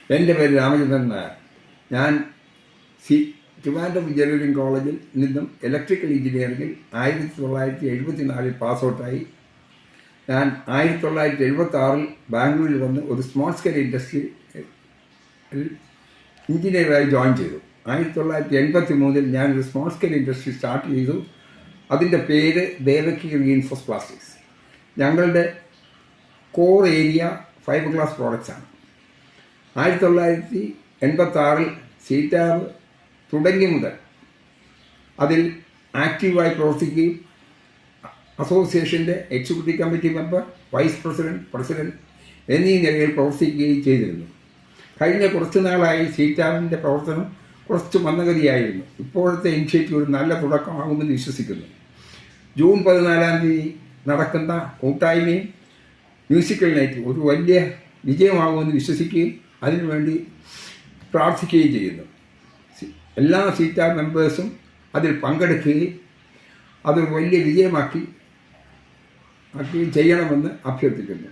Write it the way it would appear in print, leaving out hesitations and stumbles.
എൻ്റെ പേര് രാമചന്ദ്രൻ നായർ. ഞാൻ ട്രിവാൻഡ്രം എഞ്ചിനീയറിംഗ് കോളേജിൽ നിന്നും ഇലക്ട്രിക്കൽ എഞ്ചിനീയറിംഗിൽ 1974 പാസ് ഔട്ടായി. ഞാൻ 1976 ബാംഗ്ലൂരിൽ വന്ന് ഒരു സ്മോൾ സ്കെയിൽ ഇൻഡസ്ട്രിയിൽ എഞ്ചിനീയറായി ജോയിൻ ചെയ്തു. 1983 ഞാനൊരു സ്മോൾ സ്കെയിൽ ഇൻഡസ്ട്രി സ്റ്റാർട്ട് ചെയ്തു. അതിൻ്റെ പേര് ദേവകി റീഇൻഫോഴ്സ്ഡ് പ്ലാസ്റ്റിക്സ്. ഞങ്ങളുടെ കോർ ഏരിയ ഫൈബർ ഗ്ലാസ് പ്രോഡക്റ്റ്സാണ്. 1986 സീറ്റാബ് തുടങ്ങി മുതൽ അതിൽ ആക്റ്റീവായി പ്രവർത്തിക്കുകയും അസോസിയേഷൻ്റെ executive committee member, vice president എന്നീ നിലയിൽ പ്രവർത്തിക്കുകയും ചെയ്തിരുന്നു. കഴിഞ്ഞ കുറച്ച് നാളായി സീറ്റാബിൻ്റെ പ്രവർത്തനം കുറച്ച് മന്ദഗതിയായിരുന്നു. ഇപ്പോഴത്തെ ഇനിഷ്യേറ്റീവ് ഒരു നല്ല തുടക്കമാകുമെന്ന് വിശ്വസിക്കുന്നു. ജൂൺ 14 നടക്കുന്ന കൂട്ടായ്മയും മ്യൂസിക്കൽ നൈറ്റ് ഒരു വലിയ വിജയമാകുമെന്ന് വിശ്വസിക്കുകയും അതിനുവേണ്ടി പ്രാർത്ഥിക്കുകയും ചെയ്യുന്നു. എല്ലാ സീറ്റാ മെമ്പേഴ്സും അതിൽ പങ്കെടുക്കുകയും അതൊരു വലിയ വിജയമാക്കി ചെയ്യണമെന്ന് അഭ്യർത്ഥിക്കുന്നു.